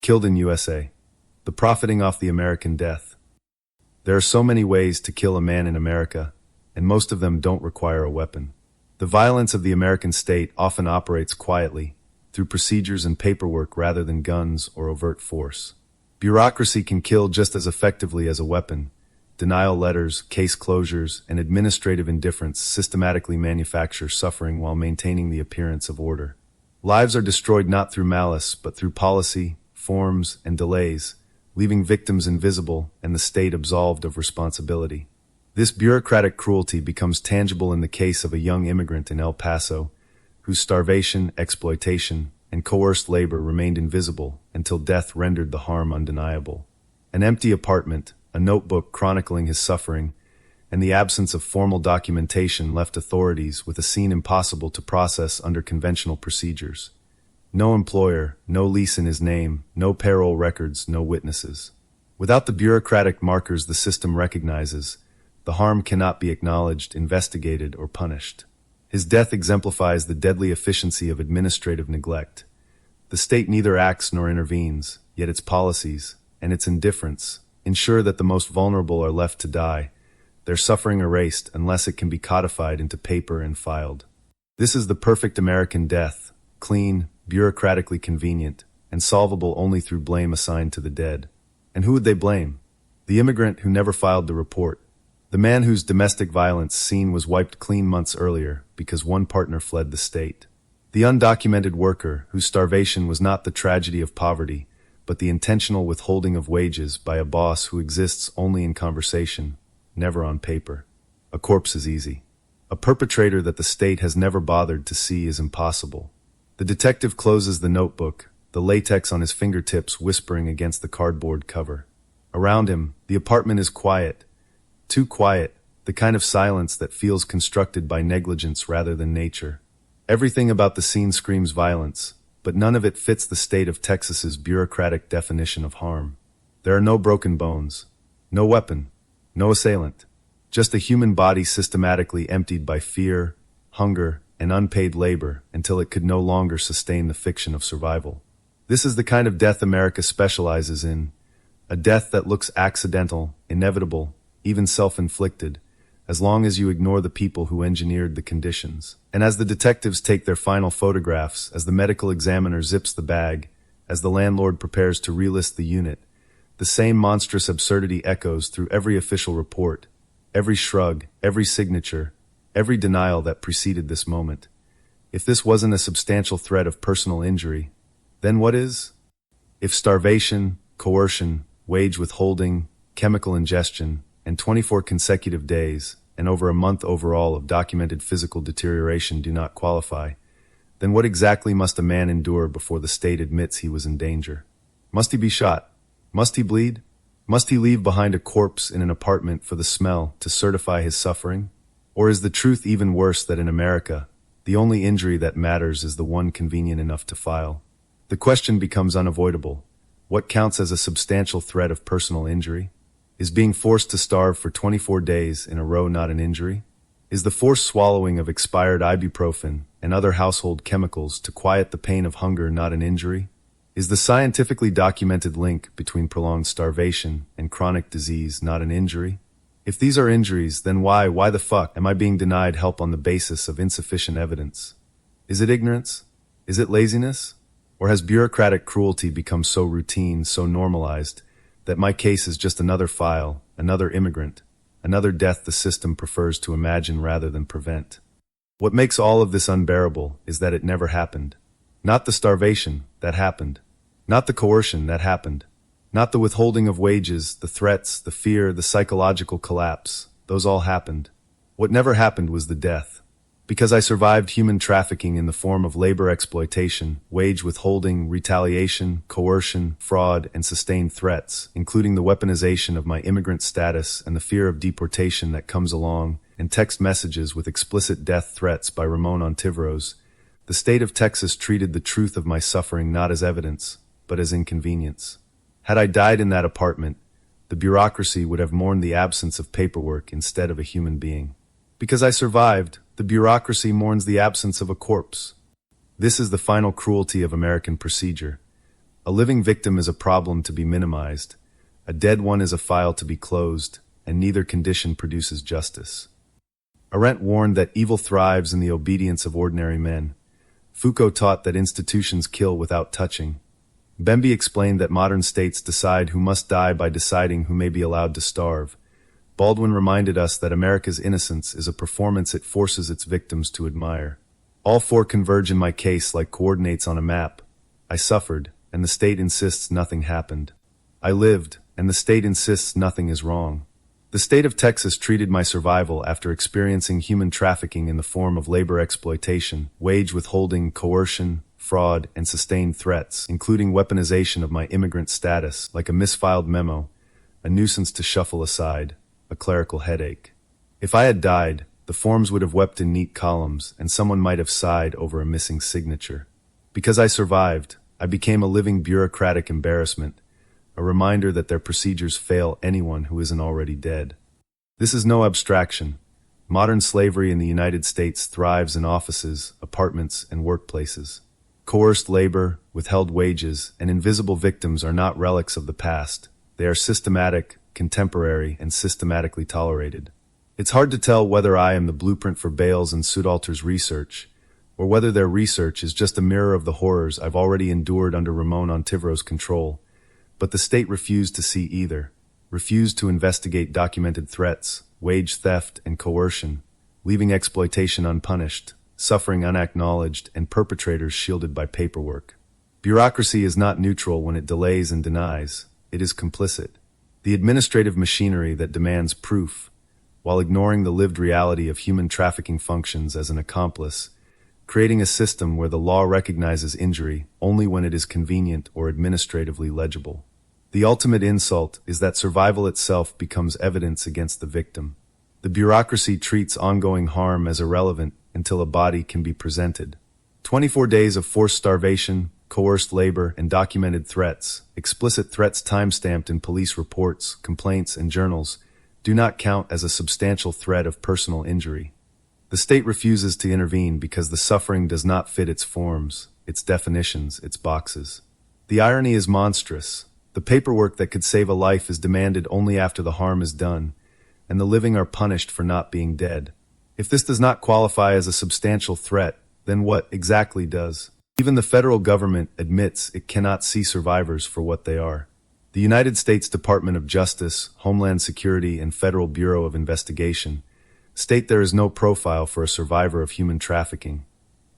Killed in USA. The profiting off the American death. There are so many ways to kill a man in America, and most of them don't require a weapon. The violence of the American state often operates quietly, through procedures and paperwork rather than guns or overt force. Bureaucracy can kill just as effectively as a weapon. Denial letters, case closures, and administrative indifference systematically manufacture suffering while maintaining the appearance of order. Lives are destroyed not through malice, but through policy, forms, and delays, leaving victims invisible and the state absolved of responsibility. This bureaucratic cruelty becomes tangible in the case of a young immigrant in El Paso, whose starvation, exploitation, and coerced labor remained invisible until death rendered the harm undeniable. An empty apartment, a notebook chronicling his suffering, and the absence of formal documentation left authorities with a scene impossible to process under conventional procedures. No employer, no lease in his name, no payroll records, no witnesses. Without the bureaucratic markers the system recognizes, the harm cannot be acknowledged, investigated, or punished. His death exemplifies the deadly efficiency of administrative neglect. The state neither acts nor intervenes, yet its policies, and its indifference, ensure that the most vulnerable are left to die, their suffering erased unless it can be codified into paper and filed. This is the perfect American death, clean, bureaucratically convenient, and solvable only through blame assigned to the dead. And who would they blame? The immigrant who never filed the report. The man whose domestic violence scene was wiped clean months earlier because one partner fled the state. The undocumented worker whose starvation was not the tragedy of poverty, but the intentional withholding of wages by a boss who exists only in conversation, never on paper. A corpse is easy. A perpetrator that the state has never bothered to see is impossible. The detective closes the notebook, the latex on his fingertips whispering against the cardboard cover. Around him, the apartment is quiet. Too quiet, the kind of silence that feels constructed by negligence rather than nature. Everything about the scene screams violence, but none of it fits the state of Texas's bureaucratic definition of harm. There are no broken bones, no weapon, no assailant, just a human body systematically emptied by fear, hunger, and unpaid labor until it could no longer sustain the fiction of survival. This is the kind of death America specializes in, a death that looks accidental, inevitable, even self-inflicted, as long as you ignore the people who engineered the conditions. And as the detectives take their final photographs, as the medical examiner zips the bag, as the landlord prepares to relist the unit, the same monstrous absurdity echoes through every official report, every shrug, every signature, every denial that preceded this moment. If this wasn't a substantial threat of personal injury, then what is? If starvation, coercion, wage withholding, chemical ingestion, and 24 consecutive days, and over a month overall of documented physical deterioration do not qualify, then what exactly must a man endure before the state admits he was in danger? Must he be shot? Must he bleed? Must he leave behind a corpse in an apartment for the smell to certify his suffering? Or is the truth even worse that in America, the only injury that matters is the one convenient enough to file? The question becomes unavoidable. What counts as a substantial threat of personal injury? Is being forced to starve for 24 days in a row not an injury? Is the forced swallowing of expired ibuprofen and other household chemicals to quiet the pain of hunger not an injury? Is the scientifically documented link between prolonged starvation and chronic disease not an injury? If these are injuries, then why the fuck am I being denied help on the basis of insufficient evidence? Is it ignorance? Is it laziness? Or has bureaucratic cruelty become so routine, so normalized, that my case is just another file, another immigrant, another death the system prefers to imagine rather than prevent? What makes all of this unbearable is that it never happened. Not the starvation, that happened. Not the coercion, that happened. Not the withholding of wages, the threats, the fear, the psychological collapse. Those all happened. What never happened was the death. Because I survived human trafficking in the form of labor exploitation, wage withholding, retaliation, coercion, fraud, and sustained threats, including the weaponization of my immigrant status and the fear of deportation that comes along, and text messages with explicit death threats by Ramon Ontiveros, the state of Texas treated the truth of my suffering not as evidence, but as inconvenience. Had I died in that apartment, the bureaucracy would have mourned the absence of paperwork instead of a human being. Because I survived, the bureaucracy mourns the absence of a corpse. This is the final cruelty of American procedure. A living victim is a problem to be minimized. A dead one is a file to be closed, and neither condition produces justice. Arendt warned that evil thrives in the obedience of ordinary men. Foucault taught that institutions kill without touching. Bembe explained that modern states decide who must die by deciding who may be allowed to starve. Baldwin reminded us that America's innocence is a performance it forces its victims to admire. All four converge in my case like coordinates on a map. I suffered, and the state insists nothing happened. I lived, and the state insists nothing is wrong. The state of Texas treated my survival after experiencing human trafficking in the form of labor exploitation, wage withholding, coercion, fraud, and sustained threats, including weaponization of my immigrant status, like a misfiled memo, a nuisance to shuffle aside, a clerical headache. If I had died, the forms would have wept in neat columns, and someone might have sighed over a missing signature. Because I survived, I became a living bureaucratic embarrassment, a reminder that their procedures fail anyone who isn't already dead. This is no abstraction. Modern slavery in the United States thrives in offices, apartments, and workplaces. Coerced labor, withheld wages, and invisible victims are not relics of the past. They are systematic, contemporary, and systematically tolerated. It's hard to tell whether I am the blueprint for Bales and Soodalter's research, or whether their research is just a mirror of the horrors I've already endured under Ramon Ontivero's control. But the state refused to see either, refused to investigate documented threats, wage theft, and coercion, leaving exploitation unpunished, suffering unacknowledged, and perpetrators shielded by paperwork. Bureaucracy is not neutral when it delays and denies. It is complicit. The administrative machinery that demands proof, while ignoring the lived reality of human trafficking functions as an accomplice, creating a system where the law recognizes injury only when it is convenient or administratively legible. The ultimate insult is that survival itself becomes evidence against the victim. The bureaucracy treats ongoing harm as irrelevant until a body can be presented. 24 days of forced starvation, coerced labor, and documented threats, explicit threats timestamped in police reports, complaints, and journals, do not count as a substantial threat of personal injury. The state refuses to intervene because the suffering does not fit its forms, its definitions, its boxes. The irony is monstrous. The paperwork that could save a life is demanded only after the harm is done, and the living are punished for not being dead. If this does not qualify as a substantial threat, then what exactly does? Even the federal government admits it cannot see survivors for what they are. The United States Department of Justice, Homeland Security, and Federal Bureau of Investigation state there is no profile for a survivor of human trafficking.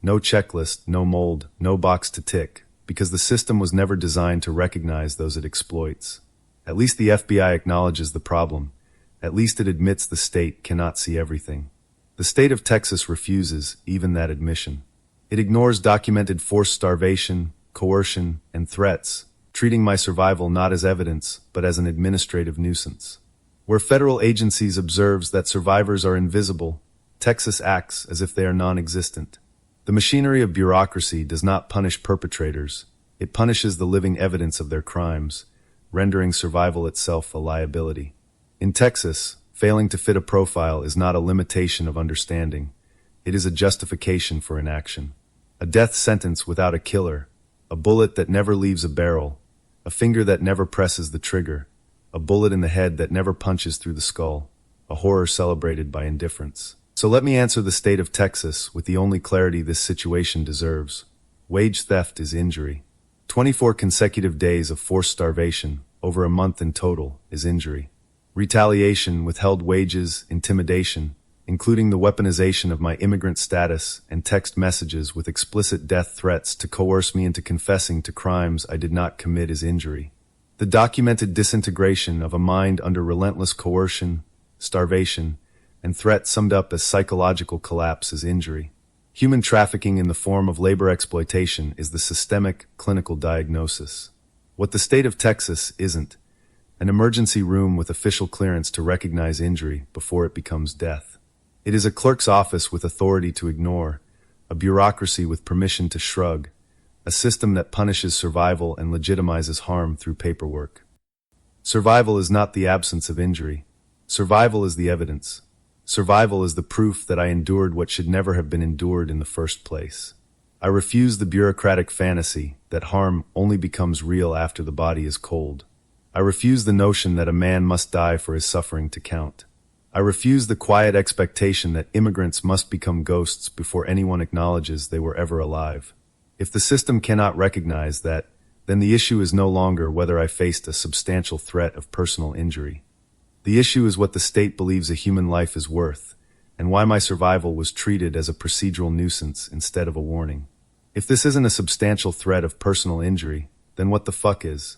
No checklist, no mold, no box to tick, because the system was never designed to recognize those it exploits. At least the FBI acknowledges the problem. At least it admits the state cannot see everything. The state of Texas refuses even that admission. It ignores documented forced starvation, coercion, and threats, treating my survival not as evidence, but as an administrative nuisance. Where federal agencies observes that survivors are invisible, Texas acts as if they are non-existent. The machinery of bureaucracy does not punish perpetrators. It punishes the living evidence of their crimes, rendering survival itself a liability. In Texas, failing to fit a profile is not a limitation of understanding. It is a justification for inaction. A death sentence without a killer, a bullet that never leaves a barrel, a finger that never presses the trigger, a bullet in the head that never punches through the skull, a horror celebrated by indifference. So let me answer the state of Texas with the only clarity this situation deserves. Wage theft is injury. 24 consecutive days of forced starvation, over a month in total, is injury. Retaliation, withheld wages, intimidation, including the weaponization of my immigrant status and text messages with explicit death threats to coerce me into confessing to crimes I did not commit, is injury. The documented disintegration of a mind under relentless coercion, starvation, and threat summed up as psychological collapse is injury. Human trafficking in the form of labor exploitation is the systemic, clinical diagnosis. What the state of Texas isn't: an emergency room with official clearance to recognize injury before it becomes death. It is a clerk's office with authority to ignore, a bureaucracy with permission to shrug, a system that punishes survival and legitimizes harm through paperwork. Survival is not the absence of injury. Survival is the evidence. Survival is the proof that I endured what should never have been endured in the first place. I refuse the bureaucratic fantasy that harm only becomes real after the body is cold. I refuse the notion that a man must die for his suffering to count. I refuse the quiet expectation that immigrants must become ghosts before anyone acknowledges they were ever alive. If the system cannot recognize that, then the issue is no longer whether I faced a substantial threat of personal injury. The issue is what the state believes a human life is worth, and why my survival was treated as a procedural nuisance instead of a warning. If this isn't a substantial threat of personal injury, then what the fuck is?